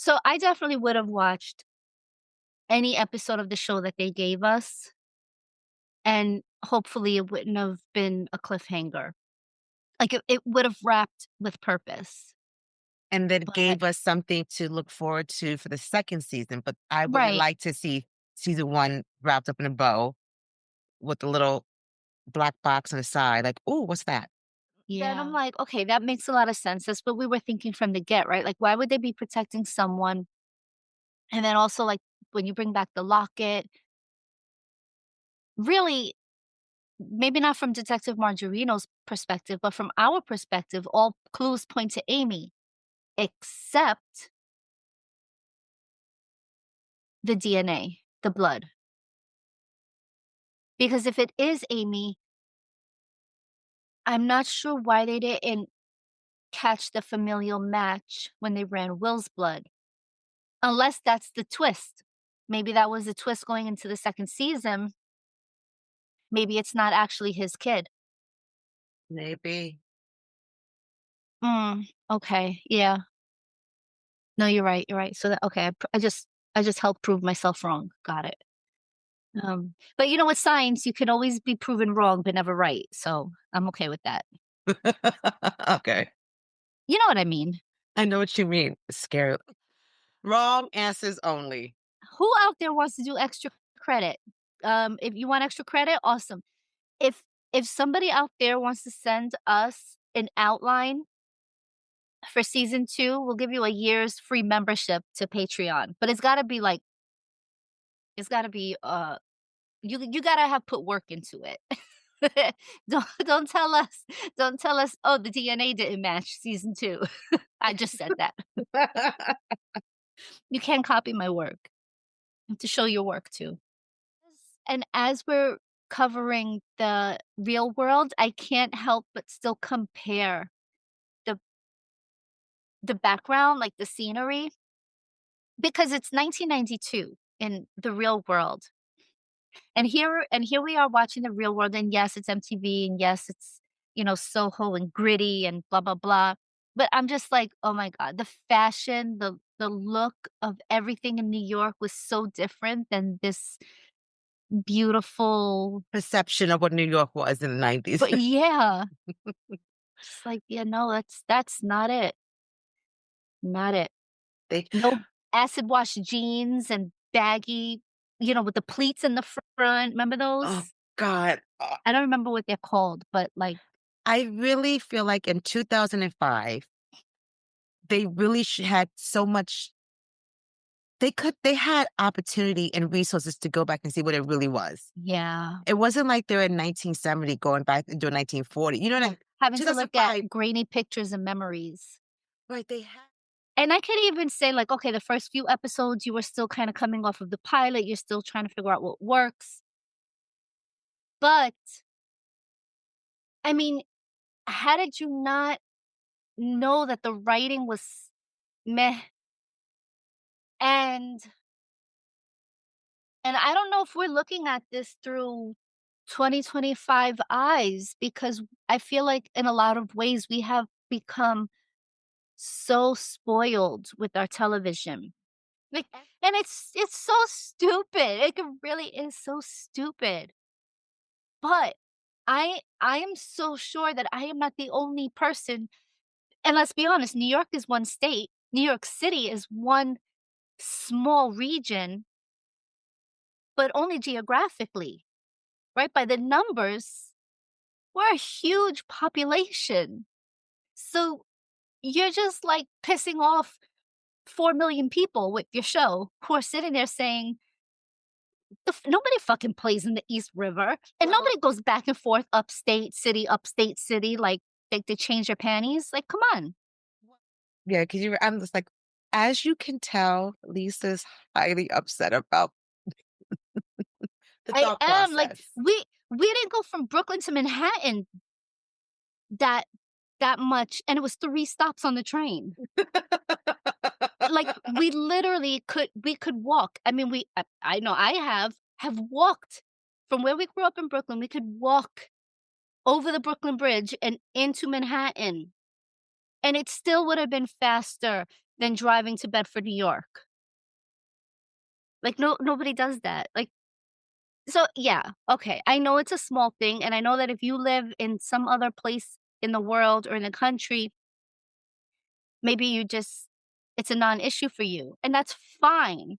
So I definitely would have watched any episode of the show that they gave us, and hopefully it wouldn't have been a cliffhanger. Like, it would have wrapped with purpose, And then but gave us something to look forward to for the 2nd season, but I would have right, liked to see season 1 wrapped up in a bow with the little black box on the side, like, "Ooh, what's that?" then I'm Yeah. like, "Okay, that makes a lot of sense." That's what we were thinking from the get, right? Like, why would they be protecting someone? And then also, like, when you bring back the locket, really, maybe not from Detective Margarino's perspective, but from our perspective, all clues point to Amy, except the DNA, the blood. Because if it is Amy, I'm not sure why they didn't catch the familial match when they ran Will's blood, unless that's the twist. Maybe that was the twist going into the 2nd season. Maybe it's not actually his kid. Maybe. Mm, okay, yeah. No, you're right. So that okay, I just helped prove myself wrong. Got it. But you know, with science, you can always be proven wrong but never right, so I'm okay with that. Okay. You know what I mean. I know what you mean. Scary. Wrong answers only. Who out there wants to do extra credit? If you want extra credit, awesome. If if somebody out there wants to send us an outline for season 2, we'll give you a year's free membership to Patreon. But it's gotta be you gotta have put work into it. Don't tell us oh the DNA didn't match season 2. I just said that. You can't copy my work. You have to show your work too. And as we're covering the real world, I can't help but still compare the the background, like the scenery, because it's 1992 in the real world. And here we are watching the real world, and yes, it's MTV, and yes, it's, Soho and gritty and blah blah blah. But I'm just like, oh my God, the fashion, the look of everything in New York was so different than this beautiful. Perception of what New York was in the 90s. But yeah, just like, yeah, no, that's not it. Not it. They No acid wash jeans and baggy, with the pleats in the front. Remember oh those? god. I don't remember what they're called, but like, I really feel like in 2005, they really had so much they had opportunity and resources to go back and see what it really was. yeah, It wasn't like they're in 1970 going back into 1940. You know what I having to look at 2005, grainy pictures and memories. right, they had And I could even say, like, okay, the first few episodes, you were still kind of coming off of the pilot. You're still trying to figure out what works. But I mean, how did you not know that the writing was meh? And and I don't know if we're looking at this through 2025 eyes, because I feel like in a lot of ways we have become so spoiled with our television. Like, and it's so stupid. It really is so stupid. But I am so sure that I am not the only person. And let's be honest, New York is one state. New York City is one small region, but only geographically, right? By the numbers, we're a huge population. So you're just like pissing off 4 million people with your show who are sitting there saying, nobody fucking plays in the East River, and well, nobody goes back and forth upstate city, like they change their panties. Like, come on. yeah, because I'm just like, as you can tell, Lisa's highly upset about the I thought am like, process. we didn't go from Brooklyn to Manhattan that that much, and it was 3 stops on the train. Like, we could walk. I mean, I know I have walked from where we grew up in Brooklyn. We could walk over the Brooklyn Bridge and into Manhattan, and it still would have been faster than driving to Bedford, New York. Like, nobody does that. Like, so yeah, okay. I know it's a small thing, and I know that if you live in some other place in the world or in the country, maybe you just it's a non-issue for you, and that's fine.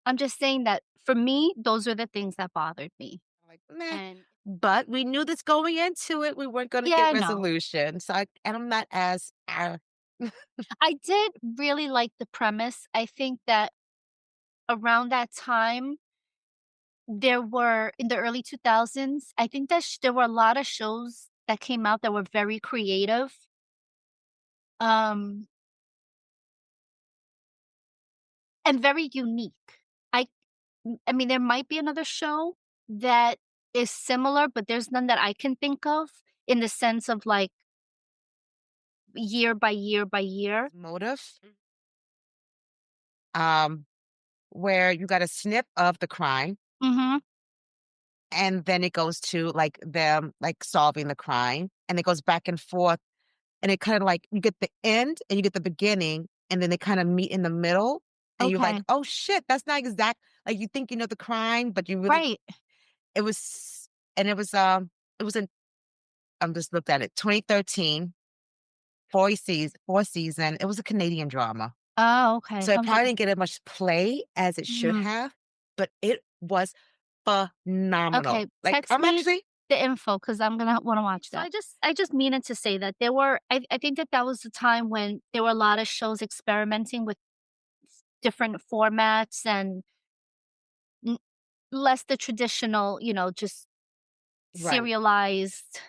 I'm just saying that for me, those are the things that bothered me. Like, meh. And But we knew this going into it. We weren't going to yeah, get I know. resolution. So and I'm not as I did really like the premise. I think that around that time, there were in the early 2000s, I think that there were a lot of shows that came out that were very creative. Um And very unique. I I mean, there might be another show that is similar, but there's none that I can think of in the sense of, like, year by year by year. motive. Um, where you got a snip of the crime, Mhm. and then it goes to like them like solving the crime, and it goes back and forth, and it kind of like you get the end and you get the beginning, and then they kind of meet in the middle, and you're like, Okay. oh shit, that's not exact. Like you think you know the crime, but you really Right. it was, and it was in I'm just looked at it 2013, four season. It was a Canadian drama. Oh, okay. So it I'm look probably didn't get as much play as it should mhm. have, but it was phenomenal. Okay, Like, text I'm me actually the info because 'cause I'm gonna wanna watch that. I just meaning to say that there were I think that that was the time when there were a lot of shows experimenting with different formats and n less the traditional, just right. serialized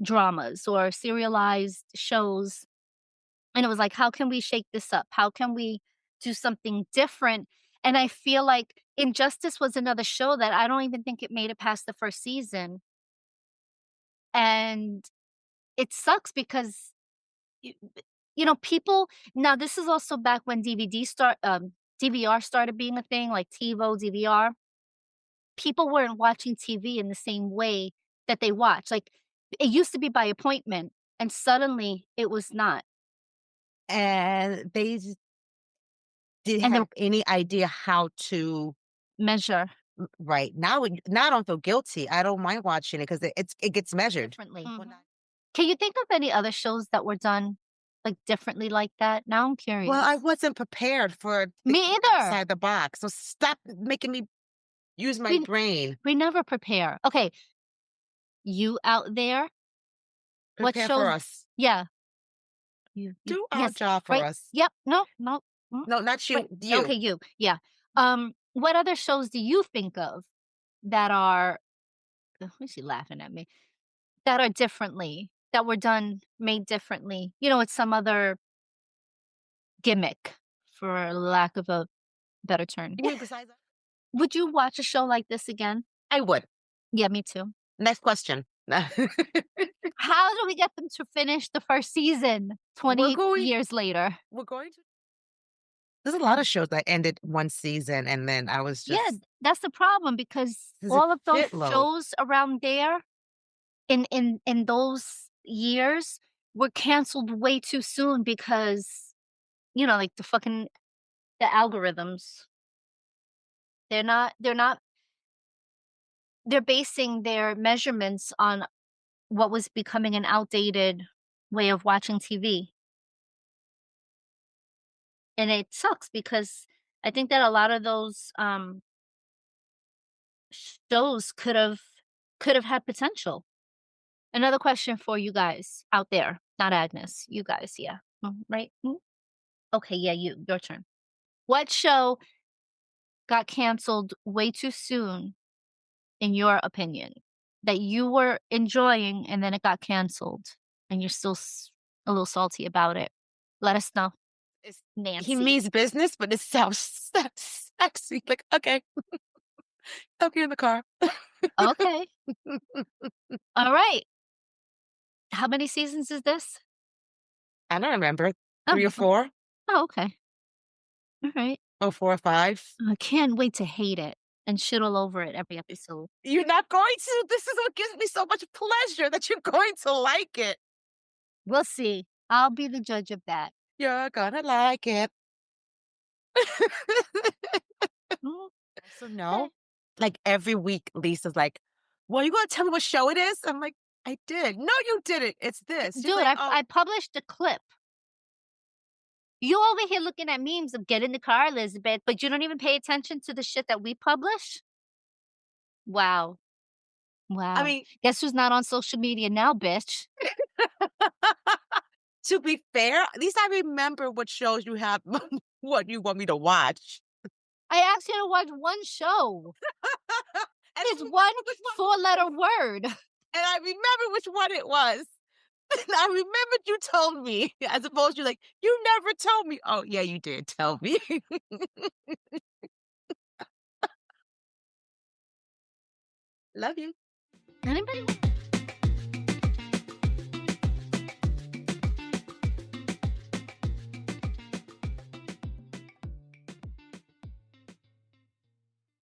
dramas or serialized shows, and it was like, "How can we shake this up? How can we do something different?" And I feel like Injustice was another show that I don't even think it made it past the 1st season, and it sucks because, y people now this is also back when DVR started being a thing, like TiVo, DVR. People weren't watching TV in the same way that they watch, like, it used to be by appointment, and suddenly it was not, And they just didn't and the have any idea how to measure right. Now I don't feel guilty. I don't mind watching it because it gets measured. differently. Well, Mhm. not Can you think of any other shows that were done, like, differently like that? Now I'm well, I curious. wasn't prepared for Me thinking either. outside the box, so stop making me use my We brain. we never prepare. Okay, you out there, what Prepare for shows us. yeah, you Do our yes, job for right, us. yep, no, no, mm, No, not right, you, you. okay, you, yeah. What other shows do you think of that are why is she laughing at me? That are differently that were done made differently, with some other gimmick, for lack of a better term. You mean besides that? Would you watch a show like this again? I would. Yeah, me too. Next question. How do we get them to finish the 1st season We're 20 going years later? we're going to there's a lot of shows that ended one season and then I was Yeah, just that's the problem because there's a all of those shitload. shows around there in those years were canceled way too soon because, like the algorithms. They're basing their measurements on what was becoming an outdated way of watching TV. And it sucks because I think that a lot of those shows could have had potential. Another question for you guys out there, not Agnes, you guys, yeah. Right? Okay, yeah, your turn. What show got canceled way too soon in your opinion that you were enjoying and then it got canceled and you're still a little salty about it? Let us know. It's he Nancy. means business, but it sounds sexy. Like, okay, I'll be in the car. Okay. All right. How many seasons is this? I don't remember. Oh, 3 or 4? oh, okay. All right. Oh, 4 or 5? I can't wait to hate it and shit all over it every episode. You're not going to. This is what gives me so much pleasure that you're going to like it. We'll see. I'll be the judge of that. You're gonna like it. Mm, So okay. no, like every week, Lisa's like, "Well, you gonna tell me what show it is?" I'm like, "I did." "No, you didn't. It's this." She's Dude, like, I "Oh." I published a clip. You over here looking at memes of "Get in the car, Elizabeth," but you don't even pay attention to the shit that we publish? Wow. I Wow. mean, Guess who's not on social media now, bitch? to be fair, at least I remember what shows you have what you want me to watch. I asked you to watch one show. And I It's one remember which one it four-letter was. word. And I remember which one it was. And I remembered you told me, as opposed to like, "You never told me." "Oh, yeah, you did tell me." Love you. Anybody